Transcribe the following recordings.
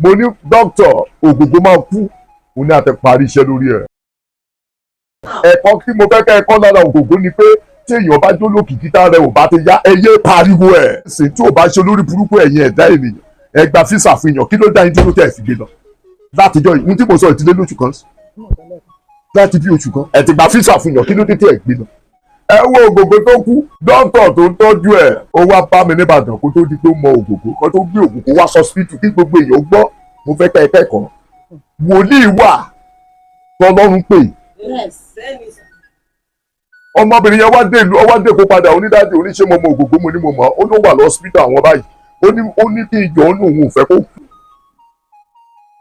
mo ní dókítà Ògògó máa kú, mo ní àti parí iṣẹ́ lórí ẹ̀. ẹ̀kọ́ tí mo fẹ́ kẹ́ ẹ̀kọ́ lára Ògògó ni pé tí èèyàn bá jó lókìkí tá rẹ̀ ò bá ti yá ẹyẹ pariwo ẹ̀ sì tí ò bá ṣe olórí burúkú ẹ̀yìn ẹ̀dá ènìyàn ẹ gba físà fún èèyàn kí ló dá yín dúró tẹ̀ fi gbé lọ látijọ́ yìí ní tí mo sọ ìdílé lóṣù kan láti bí oṣù kan ẹ ti gba físà fún èèyàn kí ló dé tẹ̀ gbé lọ. ẹ wo Ògògó tó kú dókítà tó ń tọ́jú ẹ̀ ó wá bá mi nìbàdàn kó tó di pé ó mọ Ògògó kó tó gbé Ògògó wá sọ́sìpítù kí gbogbo èèyàn gbọ́ mo fẹ́ kẹ́ ẹ kẹ́kọ̀ọ́ wòlíì wà tọ́lọ́run pè ọmọbìnrin yẹn wá dé ìlú ọwá dé kó padà onídàájọ́ oníṣẹ́ mọ́mọ́ Ògògó mo ní mo mọ̀ ó ló wà lọ́sípítà àwọn báyìí ó ní kí ìjọ òun òun ò fẹ́ kó kú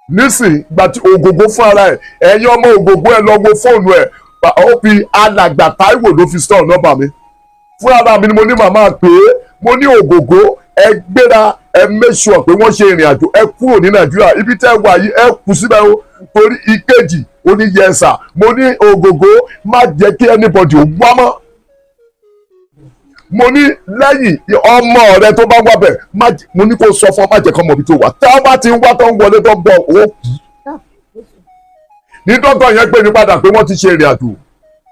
nísìn gba ti Ògògó fún ara ẹ̀ ẹ̀yin ọmọ Ògògó ẹ lọ wo fóònù ẹ̀ ó fi alàgbà Táíwò ló fi store nọ́mbà mi fún ara mi ni mo ní màmá pé mo ní Ògògó ẹ gbéra ẹ make sure pé wọ́n ṣe ìrìn àjò ẹ kúrò ní Nàìjíríà ibi tẹ́ wà yìí ẹ kù síbẹ̀ o torí ìkejì ó ní yẹsà mo ní Ògògó má jẹ́ kí anybody ó wá mọ́ mo ní lẹ́yìn ọmọ rẹ tó bá wá bẹ̀ mo ní kó sọ fún ọ má jẹ́ kọ́ mọ̀ bí tó wà tá a bá ti ń wá tó ń wọlé tó ń bọ̀ ó kù ní dókítà yẹn pè mí padà pé wọ́n ti ṣe ìrìn àjò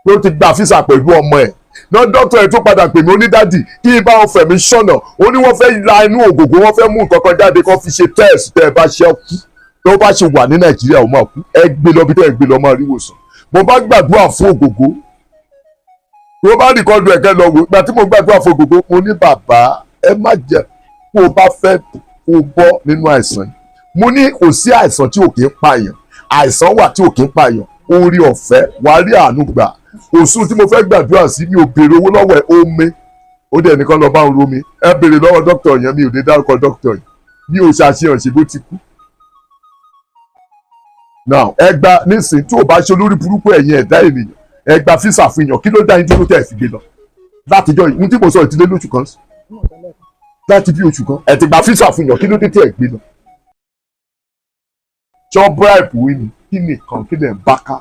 pé ó ti gba físà pẹ̀lú ọmọ ẹ̀ náà dókítà yẹn tó padà pè mí onídàdì kí n bá wọn fẹ̀mí ṣọ̀nà ó ní wọ́n fẹ́ la inú Ògògó wọ́n fẹ́ mú nǹkan kan jáde kó fi ṣe test tẹ́ ẹ bá ṣe kú tó bá ṣe wà ní Nàìjíríà ó máa kú ẹ gbé lọ bí tẹ́ ẹ gbé lọ máa rí ìwòsàn mo bá gbàdúrà fún Ògògó tó bá rìkọ́dù ẹ̀kẹ́ lọ wò ìgbà tí mo gbàdúrà fún Ògògó mo ní bàbá ẹ má jẹ́ kó o bá fẹ́ kó o bọ́ nínú àìsàn yìí mo ní kò sí àìsàn tí ò kí ń pààyàn àìsàn wà tí ò kí ń pààyàn orí ọ̀fẹ́ wàá rí àánú gbà òsùn tí mo fẹ́ gbàdúrà sí mi ò béèrè owó lọ́wọ́ ẹ̀ ó mé ó dẹ̀ nìkan lọ bá ń ro mi ẹ béèrè lọ́wọ́ dókítà yẹn mi ò dé dárúkọ dókítà yìí mi ò ṣàṣeyàn ṣe bó ti kú. now ẹ gba nísìnyí tí ò bá ṣe olórí burúkú ẹ̀yìn ẹ̀dá ènìyàn ẹ gba físà fún èèyàn kí ló dá yín dúró tẹ̀ fi gbé lọ látijọ́ yìí ní tí mo sọ ìdílé lóṣù kan láti bí oṣù kan ẹ ti gba físà fún èèyàn kí ló dé tẹ̀ gbé lọ. jọ bribe wí ni kí nìkan kí lè ń bá ká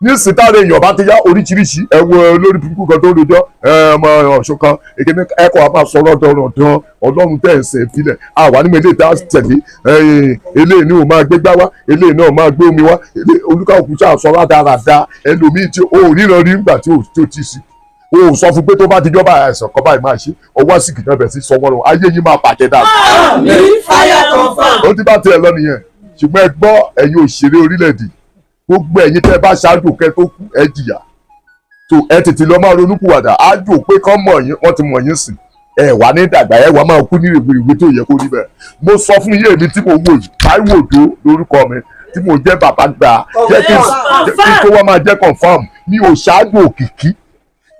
ní sítárè èèyàn bá ti yá oríṣiríṣi ẹ wo olórí burúkú kan tó ń rojọ́ ọmọ ọ̀ṣun kan èkéde ẹ̀kọ́ a máa sọ̀rọ̀ dọ̀rọ̀dán ọlọ́run tẹ̀ ń sẹ̀ ìpínlẹ̀ àwa nígbà eléyìí tá a tẹ̀lé eléyìí ni ò máa gbé gbá wá eléyìí náà máa gbé omi wá olúkàwùkù sáà sọ rádaràda ẹlòmíì tí ó ríran rí nígbà tí ó ti sí o sọ fún pé tó bá ti jọba àìsàn kan báyìí máa ṣe ọwọ́ sì kìí náà bẹ̀ sí sọ wọ́n lọ ayé yín máa bàjẹ́ dáa. ó ti bá tiẹ̀ lọ nìyẹn ṣùgbọ́n ẹ gbọ́ ẹ̀yin òṣèré orílẹ̀-èdè gbogbo ẹ̀yin tẹ́ bá ṣáájú kẹ́ tó kú ẹ jìyà tó ẹ tètè lọ máa ronúpìwàdà ájò pé kán mọ̀ yín wọ́n ti mọ̀ yín sìn ẹ wà ní dàgbà ẹ wà máa kú ní ìwé tó yẹ kó rí bẹ́ẹ̀ mo sọ fún yé mi tí mo wò yìí Táíwò Òjó lórúkọ mi tí mo jẹ́ bàbá gbà jẹ́ kí n tó wá máa jẹ́ confam mi ò ṣáájú òkìkí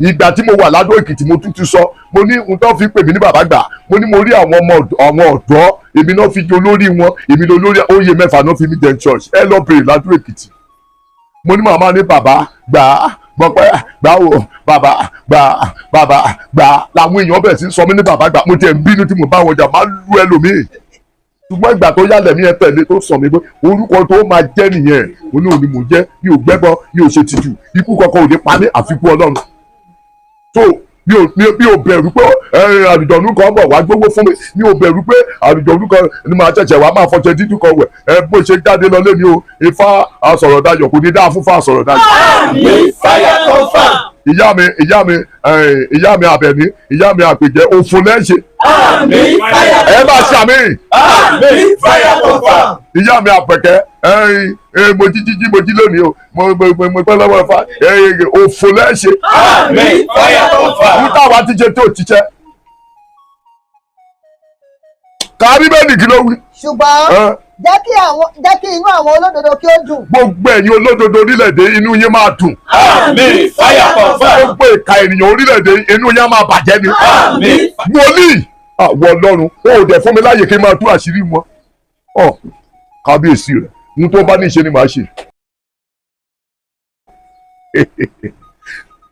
ìgbà tí mo wà ládó Èkìtì mo tún ti sọ mo ní n tó fi pè mí ní bàbá gbà mo ní mo rí àwọn ọ̀dọ́ èmi náà fi jẹ olórí wọn èmi lọ lórí oyè mẹ́fà náà fi mí jẹ church ẹ lọ bèrè ládó Èkìtì mo ní màmá ní bàbá gbà gbọpẹ́ gbà o bàbá gbà làwọn èèyàn bẹ̀rẹ̀ sí sọ mí ní bàbá gbà mo tiẹ̀ ń bínú tí mo bá wọn jà máa lu ẹlòmíì ṣùgbọ́n ìgbà tó yálẹ̀ mí ẹ tẹ̀lé tó sọ mi pé orúkọ tó máa jẹ́ nìyẹn òun náà ni mò ń jẹ́ mi ò gbẹ́bọ mi ò ṣe tìjú ikú kankan ò ní pa mí àfikún Ọlọ́run tó mi ò bẹ̀rù pé àlùjọ̀nù kan bọ̀ wá gbówó fún mi mi ò bẹ̀rù pé àlùjọ̀nù kan ni màá ṣẹ̀ṣẹ̀ wá máa fọṣẹ dídú kan wẹ̀ bó ṣe jáde lọ lé mi o Ifá Asọ̀rọ̀dayọ̀ kò ní dáa fún Ifá Asọ̀rọ̀dayọ̀. àmín fire confirm. ìyá mi Àbẹ̀ní ìyá mi Àpèjẹ òfò lẹ́ṣẹ̀. àmín fire confirm. ẹ bá ṣe àmì. àmín fire confirm. ìyá mi Àpẹ̀kẹ́ mo jí lónìí o mo pẹ́ lọ́wọ́ Ifá òfò lẹ́ṣẹ̀. àmín fire confirm. níta wa ti jẹ tó ti jẹ. kárí bẹ́ẹ̀ ni kí ló wí. ṣùgbọ́n jẹ́ kí inú àwọn olódodo kí ó dùn. gbogbo ẹ̀yin olódodo orílẹ̀-èdè inú yín máa dùn. àmín fire confirm. gbogbo ìka ènìyàn orílẹ̀-èdè inú yín máa bàjẹ́ ni. àmín. wòlíì àwọn Ọlọ́run ó dẹ̀ fún mi láàyè kí n máa tú àṣírí wọn. kábíyèsí rẹ̀ ní tó bá ní ṣe ni màá ṣe.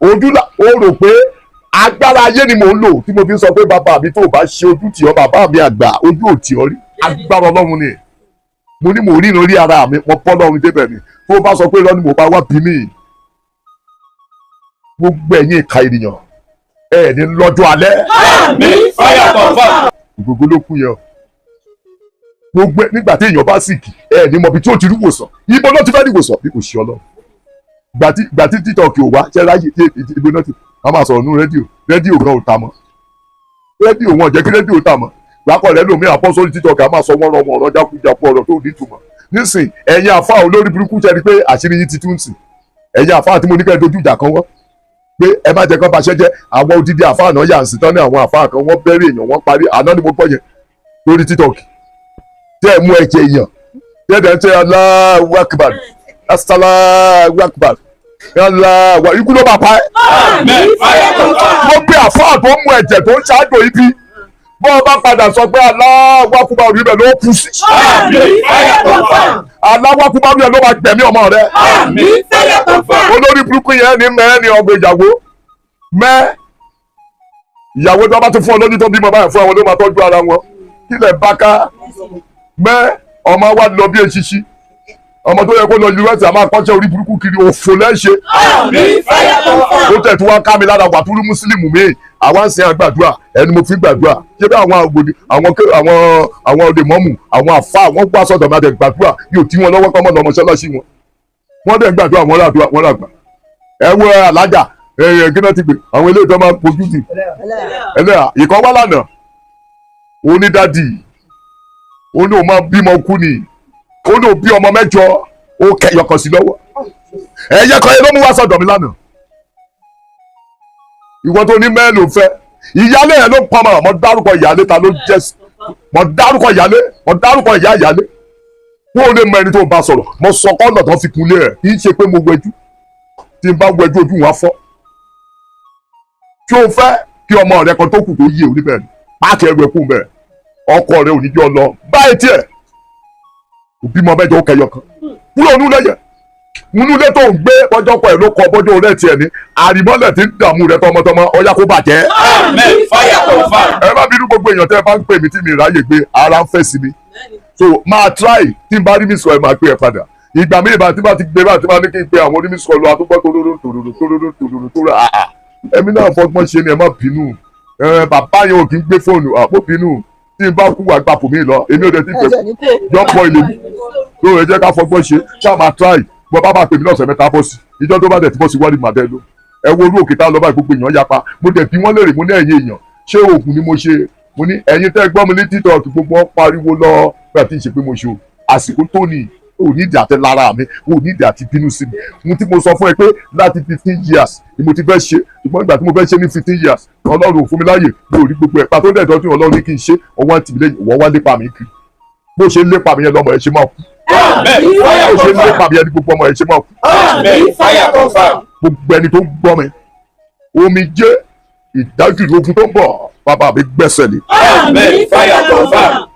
ó rò pé agbára ayé ni mò ń lò tí mo fi sọ pé bàbá mi tó bá ṣe ojú tì ọ́ bàbá mi àgbà ojú ò tì ọ́ rí agbára Ọlọ́run ni mo ní mo rí iná rí ara mi mo bọ́ lọ́run débẹ̀ ni tó bá sọ pé irọ́ ni mo bá wá bí mi gbogbo ẹ̀yin ìka ènìyàn ẹ̀ ní lọ́jọ́ alẹ́. àmín fire confirm. Ògògó ló kú yẹn o gbogbo nígbà tí èèyàn bá sìkì ẹ ní mọbi tí ó ti rí wòsàn ibo ló ti fẹ́ rí wòsàn bí kò ṣe Ọlọ́run gbà tí títọ́ọ̀kì ò wá ṣẹ́ ráyè tí ibo náà ti wọ́n máa sọ̀rọ̀ nínú rédíò gan ò ta mọ́ rédíò wọn jẹ́ kí rédíò ta mọ́ gbàkọ̀ rẹ̀ lómi àpọ́ sórí títọ́ọ̀kì a máa sọ wọ́n rọmọ ọ̀rọ̀ jákújákú ọ̀rọ̀ tó ní ìtumọ̀ nísìn ẹ̀yin àfa olórí burúkú ṣe ni pé àṣírí yín ti tún sìn ẹ̀yin àfa tí mo ní kẹ́ dojú ìjà kan wọ́n pé ẹ má jẹ́ kán baṣẹ́ jẹ́ àwọn odidi àfa náà yà ń sìn tán ní àwọn àfa kan wọ́n bẹ́rẹ̀ èèyàn wọ́n parí àná ni mo gbọ́ yẹn lórí títọ́ọ̀kì tẹ́ ẹ mú ẹ̀jẹ̀ èèyàn tẹ́ ẹ dẹ̀ ń tẹ́ Allahu Akbar Allahu Akbar Allahu ikú ló bá pa ẹ́. Amen. Fire confirm. mo pe àfáà tó mú ẹ̀jẹ̀ tó ń ṣáájú ibi bọ́ ọ bá padà sọ pé Allahu Akbar rí bẹ́ẹ̀ ló kú sí. Amen. Fire confirm. Allahu Akbar rí bẹ́ẹ̀ ló máa gbẹ̀mí ọmọ rẹ. Amen. Fire confirm. olórí burúkú yẹn ní mẹ́ẹ́ ní ọgbẹ́ ìyàwó mẹ́ ìyàwó tó bá ti fún ọ lójú tó bímọ báyìí fún àwọn ló máa tọ́jú ara wọn kílẹ̀ bá ká mẹ́ ọmọ wa lọ bí eṣiṣi ọmọ tó yẹ kó lọ yunifásitì àmọ́ akọ́ṣẹ́ orí burúkú kiri òfò lẹ́ṣẹ̀. Amen. Fire confirm. ó tẹ̀ tí wọ́n ká mi lára wàtúrú mùsùlùmí mi àwa ń sin àgbàdua ẹni mo fi gbàdúrà ṣé bí àwọn àgbòdì àwọn òde mọ́mù àwọn àfa àwọn gbọ́ sọ̀dọ̀ máa dẹ̀ gbàdúrà yóò tí wọn lọ́wọ́ kọ́mọ́ lọ́mọ ṣẹlẹ́sì wọn wọ́n dẹ̀ gbàdúrà wọn ràdúrà wọn ràgbà ẹ wo alájà kí náà ti pè àwọn eléyìí tó máa ń pojú sí ẹlẹ́yà ìkọ́ wá lánàá onídàdì ó ní òun máa bímọ kú ni ó ní òun bí ọmọ mẹ́jọ ó kẹyọkọ sí lọ́wọ́ ẹ̀yẹ kan yẹn ló mú wá sọ̀dọ̀ mi lánàá ìwọ tó ní mẹ́rin ló fẹ́ ìyálé yẹn ló ń pamọ́ mo dárúkọ ìyálé ta ló jẹ́ mo dárúkọ ìyálé mo dárúkọ ìyá ìyálé wọn ò lè mọ ẹni tó ń bá sọ̀rọ̀ mo sọ kọ́ńdọ̀ tó fi kunlé rẹ̀ kì í ṣe pé mo wẹjú tí n bá wẹjú ojú wọn fọ́ tí o fẹ́ kí ọmọ rẹ kan tó kù tó yé o níbẹ̀ páàkì ẹrù ẹkún bẹ́ẹ̀ ọkọ rẹ ò ní jọ lọ báyìí tiẹ̀ òbí mọ mẹ́jọ ó kẹyọ kan kúrò nínú lẹ́yẹ nínú ilé tó ń gbé bọ́jọ́ pọ̀ ẹ̀ ló kọ bọ́jọ́ rẹ̀ tiẹ̀ ní àrìmọ́lẹ̀ tí ń dààmú rẹ tọmọtọmọ ọyá kó bàjẹ́. Amen. Fire confirm. ẹ má bínú gbogbo èèyàn tẹ́ ẹ bá ń pè mí tí mi ráyè gbé ara ń fẹ́ sí mi so máa try tí n bá rí mi sọ ẹ máa gbé ẹ padà ìgbà mi ìbá tí bá ti gbé bá tí bá ní kí n pe àwọn onímísọ lọ àtúgbọ́ tòróró àà ẹ̀mí náà fọgbọ́n ṣe ni ẹ má bínú bàbá yẹn ò kí ń gbé fóònù àpò bínú tí n bá kú wà gbà fún mi lọ èmi ò dé tí pé jọ́pọ̀ ilé mi tó ẹ jẹ́ ká fọgbọ́n ṣe ṣáà máa try bọ́ bá bá pè mí lọ́sẹ̀ mẹ́ta bọ́ sí ìjọ tó bá dẹ̀ ti bọ́ sí wọ́ọ̀lì màdẹ́ ló ẹ wo orú òkè tá a lọ báyìí gbogbo èèyàn yapa mo dẹ̀ bí wọ́n léèrè mo ní ẹ̀yin èèyàn ṣé oògùn ni mo ṣe mo ní ẹ̀yin tẹ́ gbọ́ mi ní TikTok gbogbo wọn pariwo lọ bẹ́ẹ̀ tí ì ṣe pé mo ṣe o àsìkò tó ní o ní ìdí àtẹ lára mi o ní ìdí àti bínú sí mi mo tí mo sọ fún ẹ pé láti 15 years ni mo ti fẹ́ ṣe ṣùgbọ́n ìgbà tí mo fẹ́ ṣe ní 15 years ọlọ́run ò fún mi láàyè mi ò rí gbogbo ẹ̀ pàtó dẹ̀ dọ́tún ọlọ́run ní kí n ṣe ọwọ́ àti ìbílẹ̀ ìwọ́ wá lépa mi kiri bó ṣe lépa mi yẹn lọ́mọ ẹ ṣe máa kú Amen. bó Fire ṣe lépa confirm. mi yẹn ní gbogbo ọmọ ẹ ṣe máa kú Amen. Fire confirm. gbogbo ẹni tó ń gbọ́ mi omi jẹ́ ìdájú ìlógun tó ń bọ̀ bàbá mi gbẹ́sẹ̀ lé. Amen. Fire confirm.